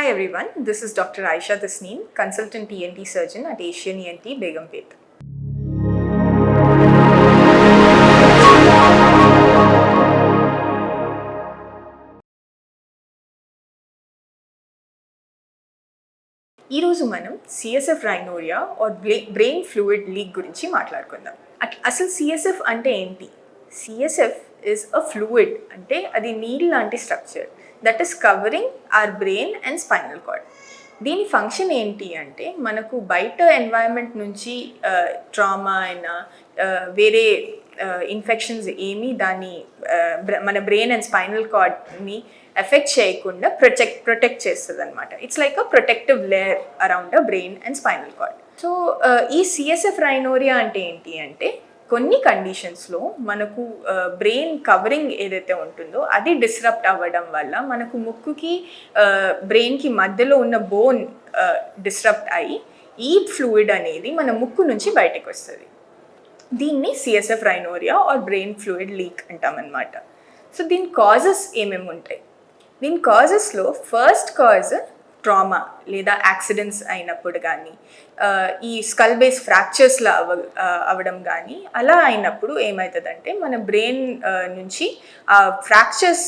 Hi everyone, this is Dr. Aisha Tasneem, consultant ENT surgeon at Asian ENT Begumpet. ఈరోజు మనం CSF rhinorrhoea or brain fluid leak గురించి మాట్లాడుకుందాం. అసలు CSF అంటే ఏంటి? సిఎస్ఎఫ్ ఇస్ అ ఫ్లూయిడ్, అంటే అది నీల్ లాంటి structure that is covering our brain and spinal card. దీని ఫంక్షన్ ఏంటి అంటే మనకు బయట ఎన్వైరన్మెంట్ నుంచి ట్రామా అయినా వేరే ఇన్ఫెక్షన్స్ ఏమీ దాన్ని మన బ్రెయిన్ అండ్ స్పైనల్ కార్డ్ని ఎఫెక్ట్ చేయకుండా ప్రొటెక్ట్ చేస్తుంది అనమాట. It's like a protective layer around a brain and spinal card. So ఈ సిఎస్ఎఫ్ రైనోరియా అంటే ఏంటి అంటే కొన్ని కండిషన్స్లో మనకు బ్రెయిన్ కవరింగ్ ఏదైతే ఉంటుందో అది డిస్రప్ట్ అవ్వడం వల్ల మనకు ముక్కుకి బ్రెయిన్కి మధ్యలో ఉన్న బోన్ డిస్రప్ట్ అయ్యి ఈ ఫ్లూయిడ్ అనేది మన ముక్కు నుంచి బయటకు వస్తుంది. దీన్ని CSF rhinorrhoea or brain fluid leak అంటామన్నమాట. సో దీని కాజెస్ ఏమేమి ఉంటాయి? దీని కాజెస్లో ఫస్ట్ కాజ్ ట్రామా లేదా యాక్సిడెంట్స్ అయినప్పుడు కానీ ఈ స్కల్ బేస్ ఫ్రాక్చర్స్లో అవ్వడం కానీ అలా అయినప్పుడు ఏమవుతుందంటే మన బ్రెయిన్ నుంచి ఆ ఫ్రాక్చర్స్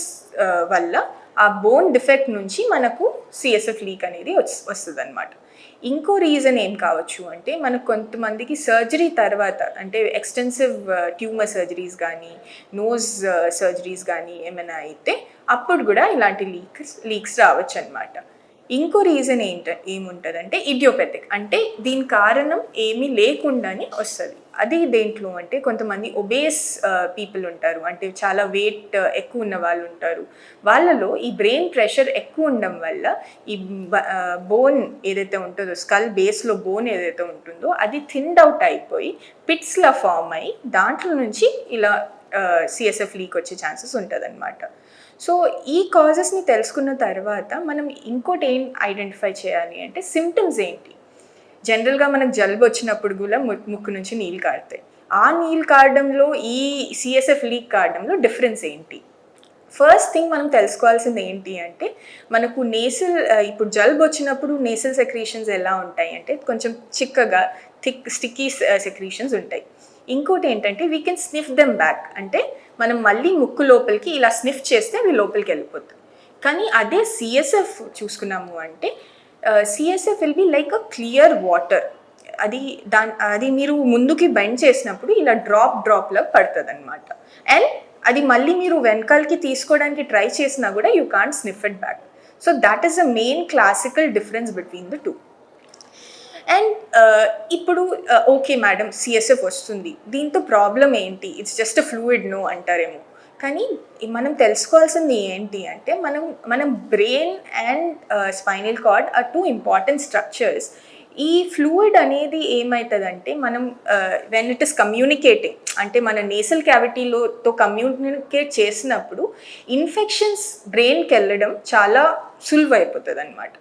వల్ల ఆ బోన్ డిఫెక్ట్ నుంచి మనకు సిఎస్ఎఫ్ లీక్ అనేది వస్తుంది అనమాట. ఇంకో రీజన్ ఏం కావచ్చు అంటే మనకు కొంతమందికి సర్జరీ తర్వాత అంటే ఎక్స్టెన్సివ్ ట్యూమర్ సర్జరీస్ కానీ నోజ్ సర్జరీస్ కానీ ఏమైనా అయితే అప్పుడు కూడా ఇలాంటి లీక్స్ రావచ్చు అనమాట. ఇంకో రీజన్ ఏముంటుందంటే ఇడియోపెథిక్, అంటే దీని కారణం ఏమీ లేకుండానే వస్తుంది. అది దేంట్లో అంటే కొంతమంది ఒబేస్ పీపుల్ ఉంటారు, అంటే చాలా వెయిట్ ఎక్కువ ఉన్న వాళ్ళు ఉంటారు. వాళ్ళలో ఈ బ్రెయిన్ ప్రెషర్ ఎక్కువ ఉండడం వల్ల ఈ బోన్ ఏదైతే ఉంటుందో స్కల్ బేస్లో బోన్ ఏదైతే ఉంటుందో అది థిన్డ్ అవుట్ అయిపోయి పిట్స్లా ఫామ్ అయ్యి దాంట్లో నుంచి ఇలా సిఎస్ఎఫ్ లీక్ వచ్చే ఛాన్సెస్ ఉంటుంది అనమాట. సో ఈ కాజెస్ని తెలుసుకున్న తర్వాత మనం ఇంకోటి ఏం ఐడెంటిఫై చేయాలి అంటే సిమ్టమ్స్ ఏంటి. జనరల్గా మనకు జలుబు వచ్చినప్పుడు కూడా ముక్కు నుంచి నీళ్ళు కారుతాయి. ఆ నీళ్ళు కారడంలో ఈ సిఎస్ఎఫ్ లీక్ కారడంలో డిఫరెన్స్ ఏంటి? ఫస్ట్ థింగ్ మనం తెలుసుకోవాల్సింది ఏంటి అంటే మనకు నేసల్ ఇప్పుడు జలుబు వచ్చినప్పుడు నేసల్ సెక్రీషన్స్ ఎలా ఉంటాయి అంటే కొంచెం చిక్కగా స్టిక్కీ సెక్రీషన్స్ ఉంటాయి. ఇంకోటి ఏంటంటే we can sniff them back, అంటే మనం మళ్ళీ ముక్కు లోపలికి ఇలా స్నిఫ్ చేస్తే అవి లోపలికి వెళ్ళిపోతాయి. కానీ అదే సిఎస్ఎఫ్ చూసుకున్నాము అంటే CSF will be like a clear water. అది మీరు ముందుకి బెండ్ చేసినప్పుడు ఇలా డ్రాప్లా పడుతుంది అనమాట. అండ్ అది మళ్ళీ మీరు వెనకాలకి తీసుకోవడానికి ట్రై చేసినా కూడా you can't sniff it back. So that is the main classical difference between the two. And ఇప్పుడు ఓకే మేడం సిఎస్ఎఫ్ వస్తుంది, దీంతో ప్రాబ్లం ఏంటి? It's just a fluid no అంటారేమో. కానీ మనం తెలుసుకోవాల్సింది ఏంటి అంటే మన brain and spinal cord are two important structures. ఈ ఫ్లూయిడ్ అనేది ఏమవుతుందంటే మనం వెన్ ఇట్ ఇస్ కమ్యూనికేటింగ్, అంటే మన నేసల్ క్యావిటీతో కమ్యూనికేట్ చేసినప్పుడు ఇన్ఫెక్షన్స్ బ్రెయిన్కి వెళ్ళడం చాలా సులువైపోతుంది అనమాట.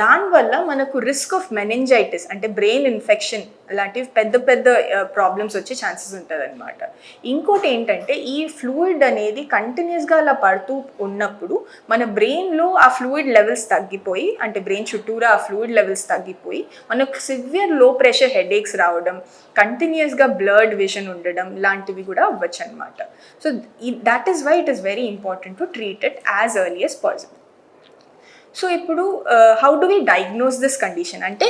దానివల్ల మనకు రిస్క్ ఆఫ్ మెనింజైటిస్ అంటే బ్రెయిన్ ఇన్ఫెక్షన్ అలాంటివి పెద్ద ప్రాబ్లమ్స్ వచ్చే ఛాన్సెస్ ఉంటుంది అనమాట. ఇంకోటి ఏంటంటే ఈ ఫ్లూయిడ్ అనేది కంటిన్యూస్గా అలా పడుతూ ఉన్నప్పుడు మన బ్రెయిన్లో ఆ ఫ్లూయిడ్ లెవెల్స్ తగ్గిపోయి, అంటే బ్రెయిన్ చుట్టూరా ఆ ఫ్లూయిడ్ లెవెల్స్ తగ్గిపోయి మనకు సివియర్ లో ప్రెషర్ హెడేక్స్ రావడం, కంటిన్యూస్గా బ్లర్డ్ విజన్ ఉండడం లాంటివి కూడా అవ్వచ్చు అనమాట. So that is why it is very important to treat it as early as possible. So ఇప్పుడు how do we diagnose this condition అంటే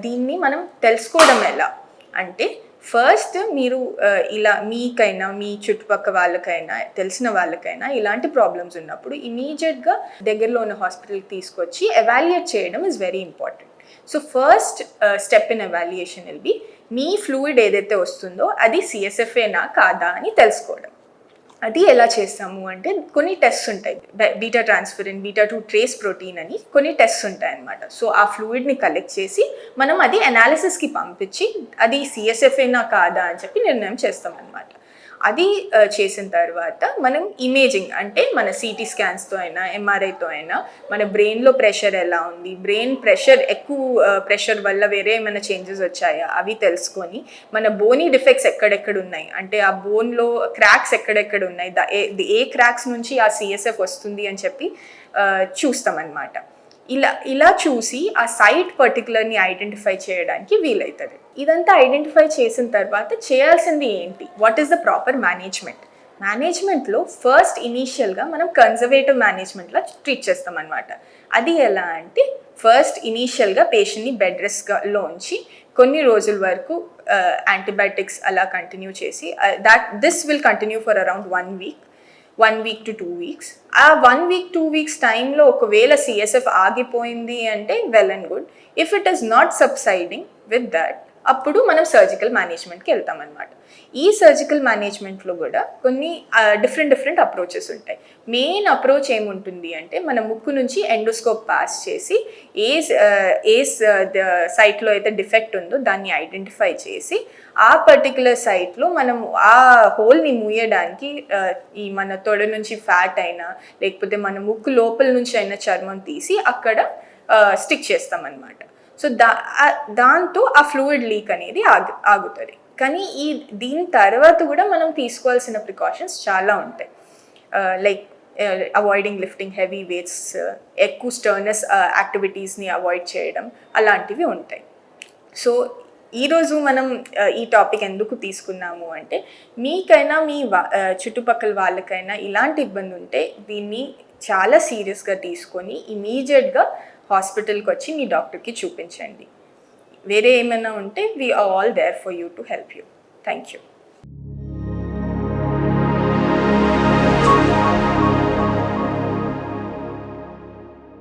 దీన్ని మనం తెలుసుకోవడం ఎలా అంటే ఫస్ట్ మీరు ఇలా మీకైనా మీ చుట్టుపక్కల వాళ్ళకైనా తెలిసిన వాళ్ళకైనా ఇలాంటి ప్రాబ్లమ్స్ ఉన్నప్పుడు ఇమీడియట్గా దగ్గరలో ఉన్న హాస్పిటల్కి తీసుకొచ్చి ఎవాల్యుయేట్ చేయడం is very important. So first step in evaluation will be me fluid ఏదైతే వస్తుందో అది సిఎస్ఎఫ్ఏనా కాదా అని తెలుసుకోవడం. అది ఎలా చేస్తాము అంటే కొన్ని టెస్ట్స్ ఉంటాయి, బీటా ట్రాన్స్ఫెరిన్, బీటా 2 ట్రేస్ ప్రోటీన్ అని కొన్ని టెస్ట్స్ ఉంటాయి అన్నమాట. సో ఆ ఫ్లూయిడ్ని కలెక్ట్ చేసి మనం అది అనాలిసిస్కి పంపించి అది సిఎస్ఎఫ్ఏనా కాదా అని చెప్పి నిర్ణయం చేస్తాం అన్నమాట. అది చేసిన తర్వాత మనం ఇమేజింగ్, అంటే మన సిటీ స్కాన్స్తో అయినా ఎంఆర్ఐతో అయినా మన బ్రెయిన్లో ప్రెషర్ ఎలా ఉంది, బ్రెయిన్ ప్రెషర్ ఎక్కువ ప్రెషర్ వల్ల వేరే ఏమైనా చేంజెస్ వచ్చాయా అవి తెలుసుకొని మన బోనీ డిఫెక్ట్స్ ఎక్కడెక్కడ ఉన్నాయి, అంటే ఆ బోన్లో క్రాక్స్ ఎక్కడెక్కడ ఉన్నాయి, ఏ క్రాక్స్ నుంచి ఆ సిఎస్ఎఫ్ వస్తుంది అని చెప్పి చూస్తామన్నమాట. ఇలా చూసి ఆ సైట్ పర్టికులర్ని ఐడెంటిఫై చేయడానికి వీలవుతుంది. ఇదంతా ఐడెంటిఫై చేసిన తర్వాత చేయాల్సింది ఏంటి? What is the proper management? మేనేజ్మెంట్లో ఫస్ట్ ఇనీషియల్గా మనం కన్జర్వేటివ్ మేనేజ్మెంట్లో ట్రీట్ చేస్తాం అనమాట. అది ఎలా అంటే ఫస్ట్ ఇనీషియల్గా పేషెంట్ని బెడ్ రెస్ట్లోంచి కొన్ని రోజుల వరకు యాంటీబయాటిక్స్ అలా కంటిన్యూ చేసి this will continue for around 1 week to 2 weeks. ఆ 1 week 2 weeks టైంలో ఒకవేళ CSF ఆగిపోయింది అంటే well and good. If it is not subsiding with that అప్పుడు మనం సర్జికల్ మేనేజ్మెంట్కి వెళ్తాం అనమాట. ఈ సర్జికల్ మేనేజ్మెంట్లో కూడా కొన్ని డిఫరెంట్ అప్రోచెస్ ఉంటాయి. మెయిన్ అప్రోచ్ ఏముంటుంది అంటే మన ముక్కు నుంచి ఎండోస్కోప్ పాస్ చేసి ఏ సైట్లో అయితే డిఫెక్ట్ ఉందో దాన్ని ఐడెంటిఫై చేసి ఆ పర్టికులర్ సైట్లో మనం ఆ హోల్ని మూయడానికి ఈ మన తొడ నుంచి ఫ్యాట్ అయినా లేకపోతే మన ముక్కు లోపల నుంచి అయినా చర్మం తీసి అక్కడ స్టిక్ చేస్తామన్నమాట. సో దాంతో ఆ ఫ్లూయిడ్ లీక్ అనేది ఆగుతుంది. కానీ దీని తర్వాత కూడా మనం తీసుకోవాల్సిన ప్రికాషన్స్ చాలా ఉంటాయి. Like avoiding lifting heavy weights, ఎక్కువ స్టర్నస్ యాక్టివిటీస్ని అవాయిడ్ చేయడం, అలాంటివి ఉంటాయి. సో ఈరోజు మనం ఈ టాపిక్ ఎందుకు తీసుకున్నాము అంటే మీకైనా మీ చుట్టుపక్కల వాళ్ళకైనా ఇలాంటి ఇబ్బంది ఉంటే దీన్ని చాలా సీరియస్గా తీసుకొని ఇమీడియట్గా హాస్పిటల్కి వచ్చి మీ డాక్టర్కి చూపించండి. వేరే ఏమైనా ఉంటే we are all there for you to help you. Thank you.